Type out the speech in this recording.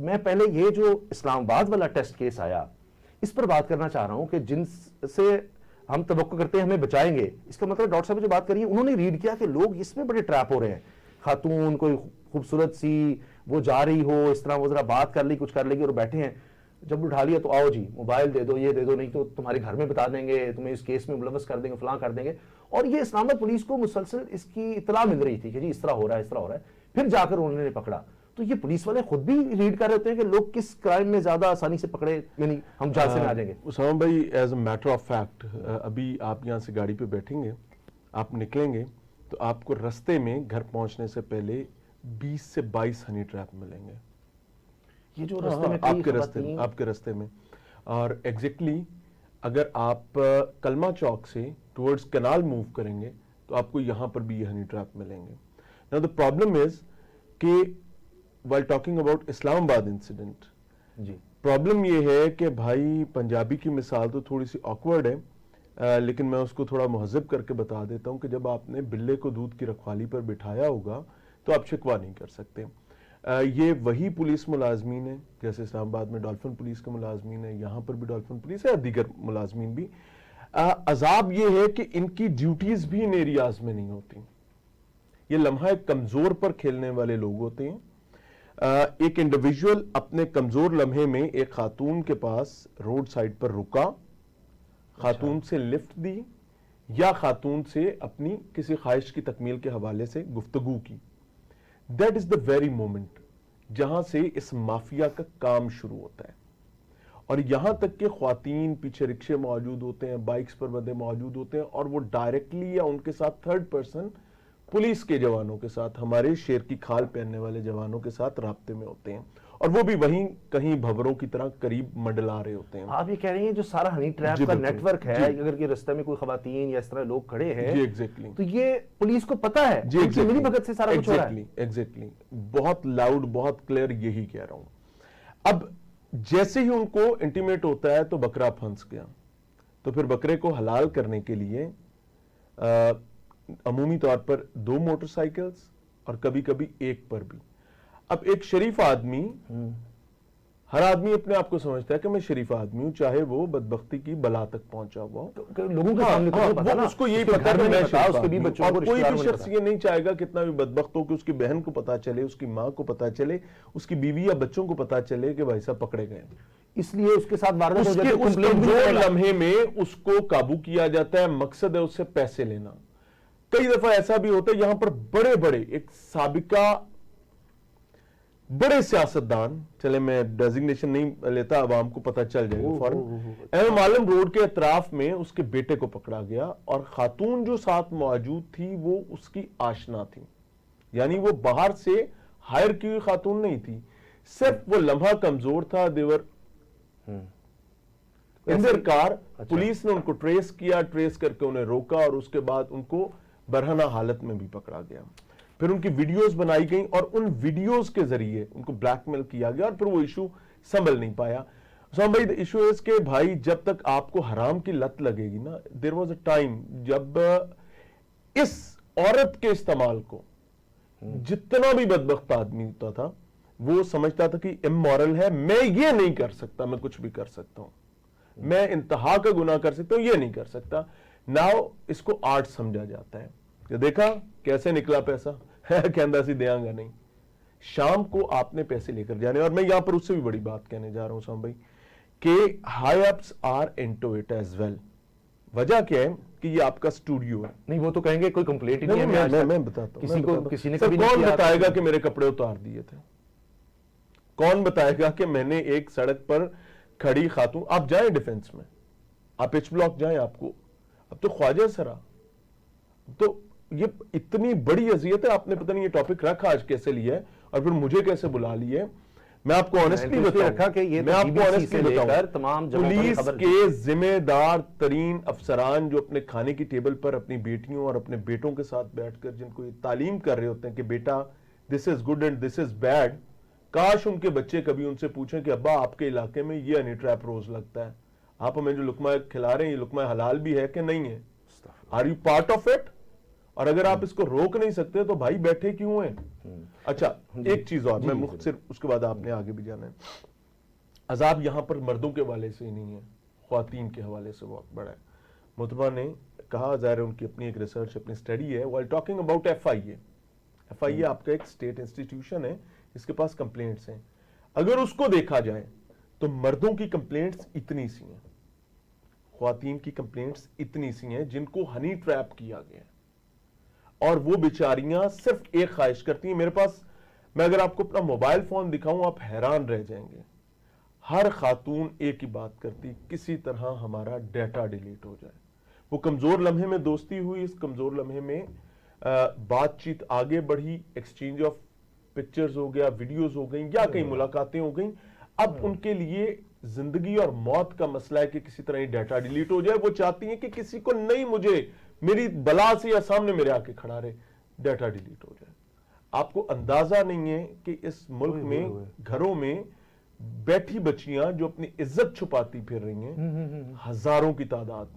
میں پہلے یہ جو اسلام آباد والا ٹیسٹ کیس آیا اس پر بات کرنا چاہ رہا ہوں کہ جن سے ہم توقع کرتے ہیں ہمیں بچائیں گے، اس کا مطلب ڈاکٹر صاحب جو بات کری ہے انہوں نے ریڈ کیا کہ لوگ اس میں بڑے ٹریپ ہو رہے ہیں. خاتون کوئی خوبصورت سی وہ جا رہی ہو، اس طرح وہ ذرا بات کر لی، کچھ کر لے گی اور بیٹھے ہیں، جب اٹھا لیا تو آؤ جی موبائل دے دو، یہ دے دو، نہیں تو تمہارے گھر میں بتا دیں گے، تمہیں اس کیس میں ملوث کر دیں گے، فلاں کر دیں گے. اور یہ اسلام آباد پولیس کو مسلسل اس کی اطلاع مل رہی تھی کہ جی اس طرح ہو رہا ہے، اس طرح ہو رہا ہے. پھر جا کر انہوں نے پکڑا. تو یہ پولیس والے خود بھی ریڈ کر رہے ہوتے ہیں کہ لوگ کس کرائم میں زیادہ آسانی سے پکڑے، یعنی ہم جھانسے میں آ جائیں گے. اسامہ بھائی، as a matter of fact, ابھی آپ یہاں سے گاڑی پہ بیٹھیں گے، آپ نکلیں گے تو آپ کو رستے میں گھر پہنچنے سے پہلے 20 سے 22 ہنی ٹریپ ملیں گے. یہ جو رستے میں آپ کے رستے میں. اور ایگزیکٹلی اگر آپ کلمہ چوک سے ٹورڈز کنال موو کریں گے تو آپ کو یہاں پر بھی یہ ہنی ٹریپ ملیں گے. Now the problem is کہ while talking about اسلام آباد انسیڈنٹ، جی پرابلم یہ ہے کہ بھائی پنجابی کی مثال تو تھوڑی سی آکورڈ ہے، لیکن میں اس کو تھوڑا مہذب کر کے بتا دیتا ہوں کہ جب آپ نے بلے کو دودھ کی رکھوالی پر بٹھایا ہوگا تو آپ شکوہ نہیں کر سکتے. یہ وہی پولیس ملازمین ہیں جیسے اسلام آباد میں ڈالفن پولیس کے ملازمین ہیں، یہاں پر بھی ڈالفن پولیس ہے اور دیگر ملازمین بھی. عذاب یہ ہے کہ ان کی ڈیوٹیز بھی ان ایریاز میں نہیں ہوتی. یہ لمحہ ایک کمزور پر کھیلنے والے لوگ ہوتے ہیں. ایک انڈیویجول اپنے کمزور لمحے میں ایک خاتون کے پاس روڈ سائڈ پر رکا، خاتون سے لفٹ دی یا خاتون سے اپنی کسی خواہش کی تکمیل کے حوالے سے گفتگو کی. That is the very moment جہاں سے اس مافیا کا کام شروع ہوتا ہے. اور یہاں تک کہ خواتین پیچھے رکشے موجود ہوتے ہیں، بائکس پر بندے موجود ہوتے ہیں اور وہ ڈائریکٹلی یا ان کے ساتھ تھرڈ پرسن پولیس کے جوانوں کے ساتھ، ہمارے شیر کی کھال پہننے والے جوانوں کے ساتھ رابطے میں ہوتے ہیں اور وہ بھی وہیں کہیں بھوروں کی طرح قریب منڈلا رہے ہوتے ہیں. آپ یہ کہہ رہے ہیں جو سارا ہنی ٹریپ کا نیٹ ورک ہے، اگر یہ رستے میں کوئی خواتین یا اس طرح لوگ کھڑے ہیں تو یہ پولیس کو پتا ہے، ملی بھگت سے سارا کچھ ہو رہا ہے. ایگزیکٹلی بہت لاؤڈ، بہت کلیئر یہی کہہ رہا ہوں. اب جیسے ہی ان کو انٹیمیٹ ہوتا ہے تو بکرا پھنس گیا، تو پھر بکرے کو حلال کرنے کے لیے عمومی طور پر 2 موٹر سائیکلز اور کبھی کبھی ایک پر بھی. اب ایک شریف آدمی، ہر آدمی اپنے آپ کو سمجھتا ہے کہ میں شریف آدمی ہوں، چاہے وہ بدبختی کی بلا تک پہنچا ہوا ہو. لوگوں کے سامنے اس کو یہی پتا ہے کوئی بھی شخص یہ نہیں چاہے گا کتنا بھی بدبخت ہو کہ اس کی بہن کو پتا چلے، اس کی ماں کو پتا چلے، اس کی بیوی یا بچوں کو پتا چلے کہ بھائی صاحب پکڑے گئے. اس لیے اس کے ساتھ واردات ہو اس جاتی ہے، کے کمزور لمحے میں اس کو قابو کیا جاتا ہے. مقصد ہے اس سے پیسے لینا. کئی دفعہ ایسا بھی ہوتا ہے یہاں پر بڑے بڑے ایک سابقہ بڑے سیاستدان، چلے میں ڈیزگنیشن نہیں لیتا، عوام کو پتہ چل جائے گا فوراً، ایم عالم روڈ کے اطراف میں اس کے بیٹے کو پکڑا گیا اور خاتون جو ساتھ موجود تھی وہ اس کی آشنا تھی، یعنی وہ باہر سے ہائر کی ہوئی خاتون نہیں تھی، صرف وہ لمحہ کمزور تھا. دیور اندر کار، پولیس نے ان کو ٹریس کیا، ٹریس کر کے انہیں روکا اور اس کے بعد ان کو برہنہ حالت میں بھی پکڑا گیا. پھر ان کی ویڈیوز بنائی گئیں اور ان ویڈیوز کے ذریعے ان کو بلیک میل کیا گیا اور پھر وہ ایشو سنبھل نہیں پایا. اسلام بھائی ایشو ہے کہ بھائی جب تک آپ کو حرام کی لت لگے گی نا، دیر واز اے ٹائم جب اس عورت کے استعمال کو جتنا بھی بدبخت آدمی ہوتا تھا وہ سمجھتا تھا کہ امورل ہے، میں یہ نہیں کر سکتا، میں کچھ بھی کر سکتا ہوں، میں انتہا کا گناہ کر سکتا ہوں، یہ نہیں کر سکتا. ناؤ اس کو آرٹ سمجھا جاتا ہے کہ دیکھا کیسے نکلا پیسہ، کہندہ سی دیاں گا نہیں. شام کو آپ نے پیسے لے کر جانے. اور میں یہاں پر اس سے بھی بڑی بات کہنے جا رہا ہوں سام بھائی کہ high ups are into it as well. وجہ کیا ہے کہ یہ آپ کا اسٹوڈیو ہے. نہیں وہ تو کہیں گے کوئی کمپلیٹ ہی نہیں ہے. میں بتاتا ہوں، کسی نے کون بتائے گا کہ میرے کپڑے اتار دیے تھے؟ کون بتائے گا کہ میں نے ایک سڑک پر کھڑی خاتون، آپ جائیں ڈیفنس میں، آپ ایچ بلاک جائیں، آپ کو اب تو خواجہ سرا، تو یہ اتنی بڑی اذیت ہے. آپ نے پتہ نہیں یہ ٹاپک رکھا آج کیسے لیا ہے اور پھر مجھے کیسے بلا لیے. میں آپ کو آنیسٹلی بتاؤں، پولیس کے ذمہ دار ترین افسران جو اپنے کھانے کی ٹیبل پر اپنی بیٹیوں اور اپنے بیٹوں کے ساتھ بیٹھ کر جن کو یہ تعلیم کر رہے ہوتے ہیں کہ بیٹا this is good and this is bad, کاش ان کے بچے کبھی ان سے پوچھیں کہ ابا آپ کے علاقے میں یہ ہنی ٹریپ روز لگتا ہے، آپ ہمیں جو لقمہ کھلا رہے ہیں یہ لقمہ حلال بھی ہے کہ نہیں ہے؟ Are you part of it? اور اگر آپ اس کو روک نہیں سکتے تو بھائی بیٹھے کیوں ہیں؟ اچھا ایک چیز اور میں مختصر اس کے بعد آپ نے آگے بھی جانا ہے. عذاب یہاں پر مردوں کے حوالے سے ہی نہیں ہے, خواتین کے حوالے سے بہت بڑا ہے. محترمہ نے کہا, ظاہر ہے ان کی اپنی ایک ریسرچ اپنی اسٹڈی ہے, while talking about FIA. FIA آپ کا ایک اسٹیٹ انسٹیٹیوشن ہے, اس کے پاس کمپلینٹس ہیں. اگر اس کو دیکھا جائے تو مردوں کی کمپلینٹس اتنی سی ہیں, خواتین کی کمپلینٹس اتنی سی ہیں جن کو ہنی ٹریپ کیا گیا ہے, اور وہ بیچاریاں صرف ایک خواہش کرتی ہیں. میرے پاس, میں اگر آپ کو اپنا موبائل فون دکھاؤں آپ حیران رہ جائیں گے. ہر خاتون ایک ہی بات کرتی, کسی طرح ہمارا ڈیٹا ڈیلیٹ ہو جائے. وہ کمزور لمحے میں دوستی ہوئی, اس کمزور لمحے میں بات چیت آگے بڑھی, ایکسچینج آف پکچرز ہو گیا, ویڈیوز ہو گئیں, یا کہیں ملاقاتیں ہو گئیں. اب ان کے لیے زندگی اور موت کا مسئلہ ہے کہ کسی طرح یہ ڈیٹا ڈیلیٹ ہو جائے. وہ چاہتی ہیں کہ کسی کو نہیں, مجھے میری بلا سے یا سامنے میرے آ کے کھڑا رہے, ڈیٹا ڈیلیٹ ہو جائے. آپ کو اندازہ نہیں ہے کہ اس ملک میں گھروں میں بیٹھی بچیاں جو اپنی عزت چھپاتی پھر رہی ہیں ہزاروں کی تعداد میں.